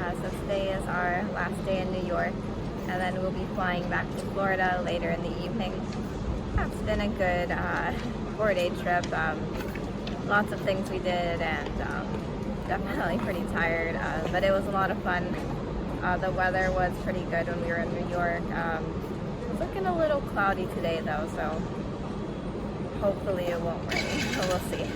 So today is our last day in New York, and then we'll be flying back to Florida later in the evening. It's been a good 4-day trip. Lots of things we did, and definitely pretty tired, but it was a lot of fun. The weather was pretty good when we were in New York. It's looking a little cloudy today though, so hopefully it won't rain, so we'll see.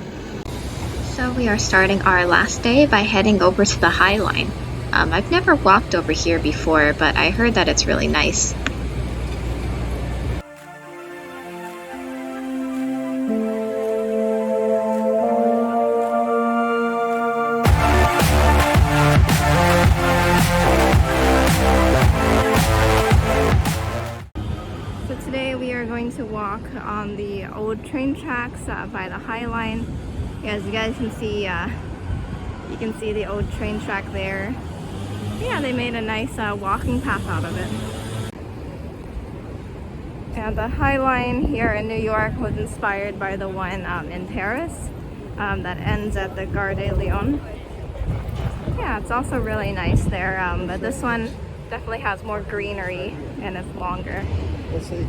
So we are starting our last day by heading over to the High Line. I've never walked over here before, but I heard that it's really nice. So today we are going to walk on the old train tracks by the High Line. As you guys can see, you can see the old train track there. Yeah, they made a nice walking path out of it. And the High Line here in New York was inspired by the one in Paris that ends at the Gare de Lyon. Yeah, it's also really nice there, but this one definitely has more greenery and it's longer. We'll see.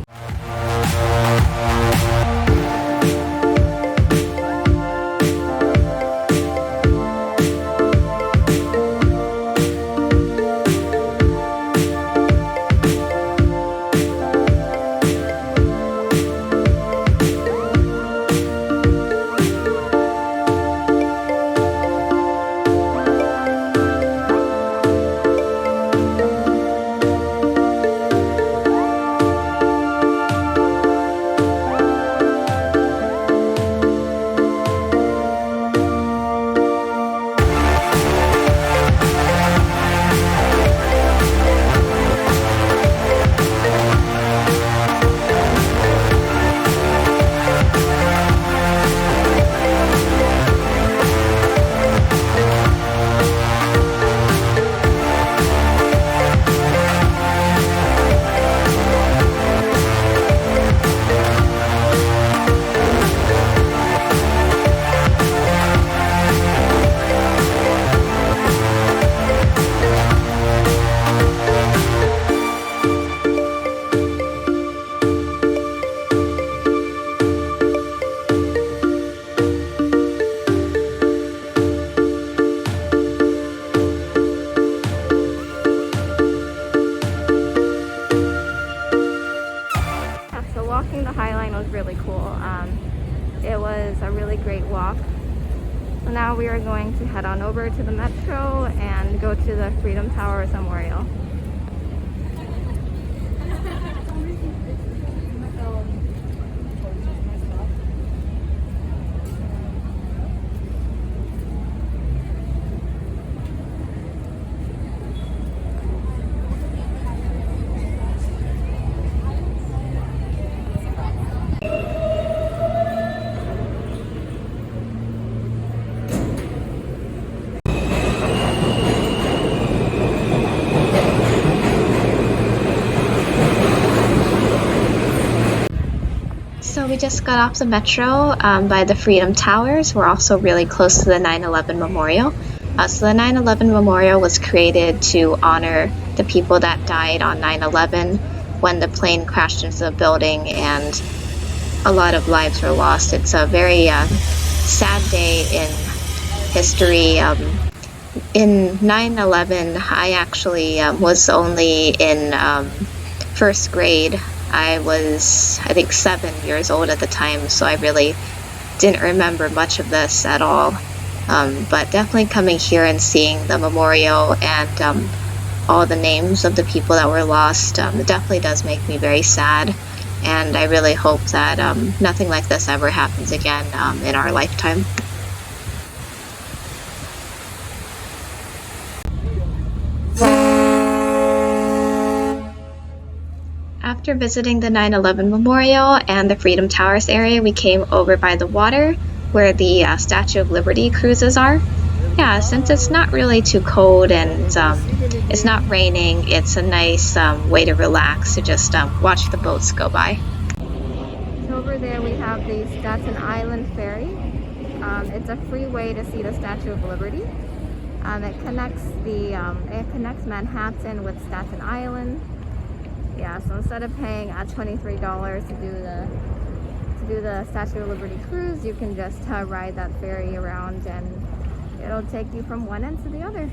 Walking the High Line was really cool. It was a really great walk. So now we are going to head on over to the metro and go to the Freedom Towers Memorial. So we just got off the metro by the Freedom Towers. We're also really close to the 9/11 Memorial. So the 9/11 Memorial was created to honor the people that died on 9/11 when the plane crashed into the building and a lot of lives were lost. It's a very sad day in history. In 9/11, I actually was only in first grade. I was, I think, 7 years old at the time, so I really didn't remember much of this at all. But definitely coming here and seeing the memorial and all the names of the people that were lost, it definitely does make me very sad. And I really hope that nothing like this ever happens again in our lifetime. After visiting the 9/11 Memorial and the Freedom Towers area, we came over by the water where the Statue of Liberty cruises are. Yeah, since it's not really too cold and it's not raining, it's a nice way to relax, to just watch the boats go by. So over there we have the Staten Island Ferry. It's a free way to see the Statue of Liberty. It connects Manhattan with Staten Island. Yeah, so instead of paying $23 to do the Statue of Liberty cruise, you can just ride that ferry around, and it'll take you from one end to the other.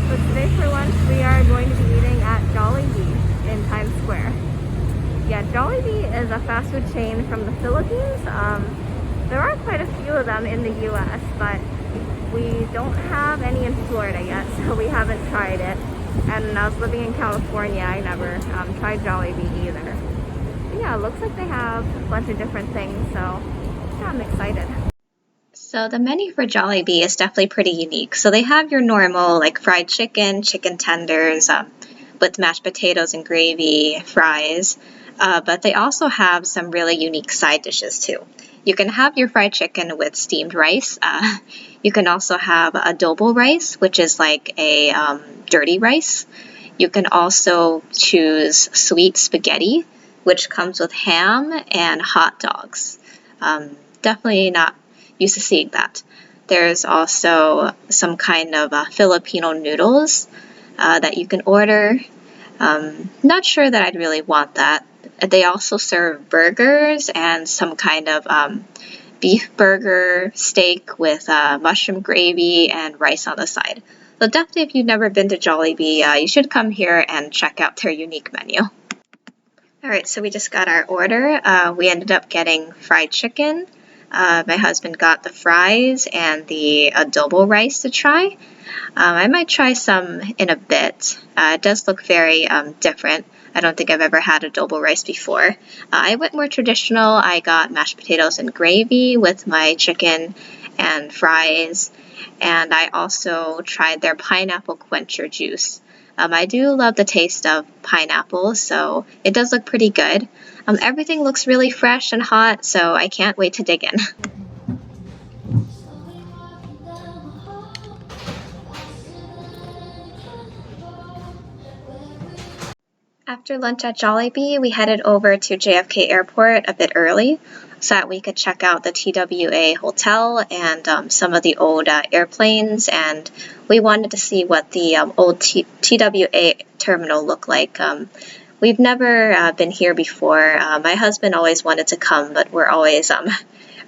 So today for lunch we are going to be eating at Jollibee in Times Square. Yeah, Jollibee is a fast food chain from the Philippines. There are quite a few of them in the US, but we don't have any in Florida yet, so we haven't tried it. And when I was living in California, I never tried Jollibee either. But yeah, it looks like they have a bunch of different things, so yeah, I'm excited. So the menu for Jollibee is definitely pretty unique. So they have your normal like fried chicken, chicken tenders, with mashed potatoes and gravy, fries, but they also have some really unique side dishes too. You can have your fried chicken with steamed rice. You can also have adobo rice, which is like a dirty rice. You can also choose sweet spaghetti, which comes with ham and hot dogs. Definitely not used to seeing that. There's also some kind of Filipino noodles that you can order. Not sure that I'd really want that. They also serve burgers and some kind of beef burger steak with mushroom gravy and rice on the side. So definitely if you've never been to Jollibee, you should come here and check out their unique menu. Alright, so we just got our order. We ended up getting fried chicken. My husband got the fries and the adobo rice to try. I might try some in a bit. It does look very different. I don't think I've ever had adobo rice before. I went more traditional. I got mashed potatoes and gravy with my chicken and fries. And I also tried their pineapple quencher juice. I do love the taste of pineapple, so it does look pretty good. Everything looks really fresh and hot, so I can't wait to dig in. After lunch at Jollibee, we headed over to JFK Airport a bit early so that we could check out the TWA Hotel and some of the old airplanes, and we wanted to see what the old TWA terminal looked like. We've never been here before. My husband always wanted to come, but we're always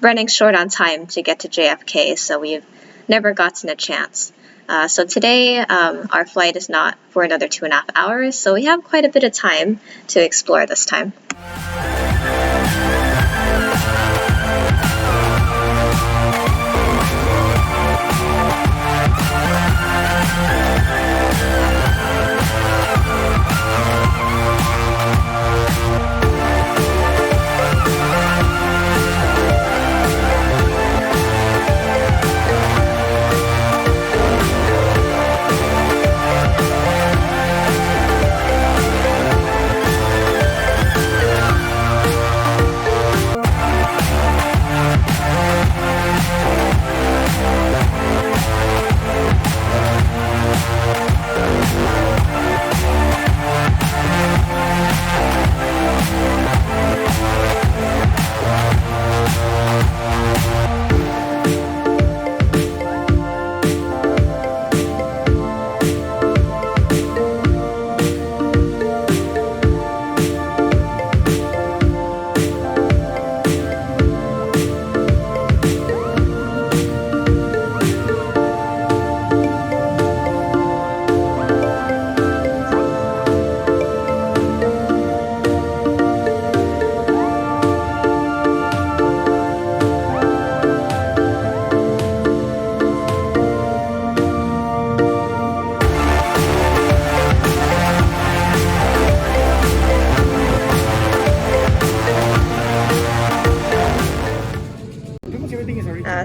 running short on time to get to JFK, so we've never gotten a chance. So today, our flight is not for another 2.5 hours, so we have quite a bit of time to explore this time.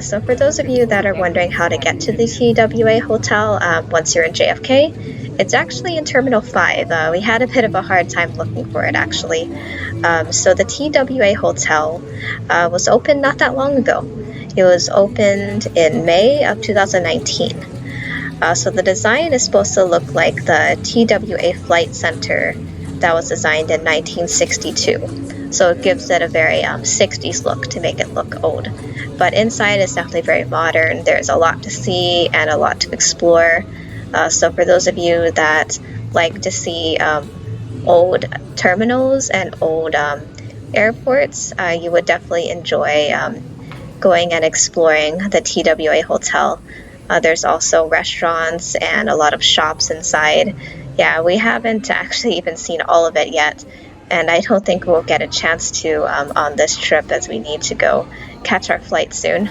So for those of you that are wondering how to get to the TWA Hotel once you're in JFK, it's actually in Terminal 5. We had a bit of a hard time looking for it actually. So the TWA Hotel was open not that long ago. It was opened in May of 2019. So the design is supposed to look like the TWA Flight Center that was designed in 1962. So it gives it a very 60s look to make it look old. But inside is definitely very modern. There's a lot to see and a lot to explore. So for those of you that like to see old terminals and old airports, you would definitely enjoy going and exploring the TWA Hotel. There's also restaurants and a lot of shops inside. Yeah, we haven't actually even seen all of it yet, and I don't think we'll get a chance to on this trip as we need to go catch our flight soon.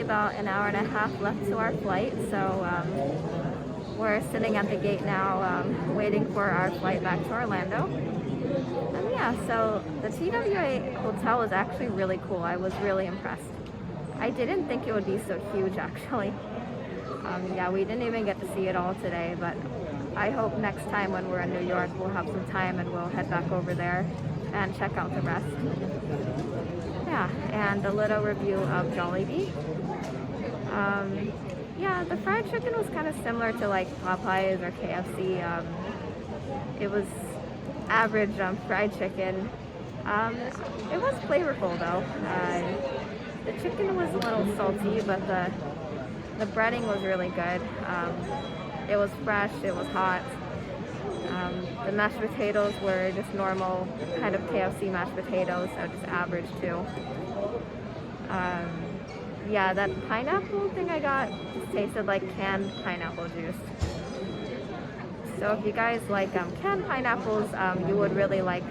About an hour and a half left to our flight, so we're sitting at the gate now waiting for our flight back to Orlando. And yeah, so the TWA Hotel is actually really cool. I was really impressed. I didn't think it would be so huge actually. Yeah, we didn't even get to see it all today, but I hope next time when we're in New York we'll have some time and we'll head back over there and check out the rest. Yeah, and a little review of Jollibee. Yeah, the fried chicken was kind of similar to like Popeyes or KFC. It was average fried chicken. It was flavorful though. The chicken was a little salty, but the breading was really good. It was fresh, it was hot. The mashed potatoes were just normal kind of KFC mashed potatoes, so just average too. Yeah, that pineapple thing I got just tasted like canned pineapple juice. So if you guys like canned pineapples, you would really like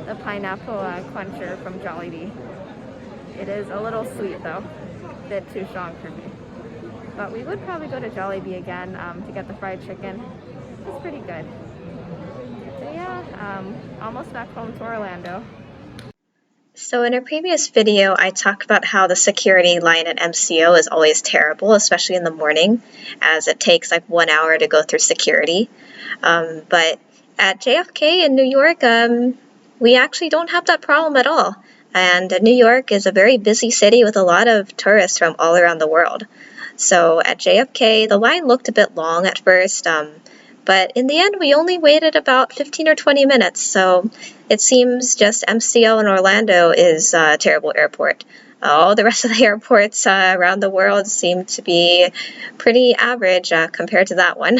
the pineapple quencher from Jollibee. It is a little sweet though, a bit too strong for me. But we would probably go to Jollibee again to get the fried chicken. It's pretty good. So yeah, almost back home to Orlando. So in a previous video, I talked about how the security line at MCO is always terrible, especially in the morning, as it takes like 1 hour to go through security. But at JFK in New York, we actually don't have that problem at all. And New York is a very busy city with a lot of tourists from all around the world. So at JFK, the line looked a bit long at first, but in the end, we only waited about 15 or 20 minutes, so it seems just MCO in Orlando is a terrible airport. All the rest of the airports around the world seem to be pretty average compared to that one.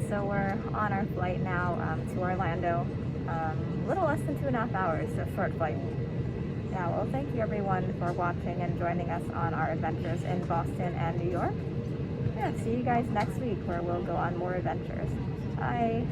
So we're on our flight now to Orlando. A little less than 2.5 hours, so short flight. Yeah, well, thank you everyone for watching and joining us on our adventures in Boston and New York. Yeah, see you guys next week where we'll go on more adventures. Bye!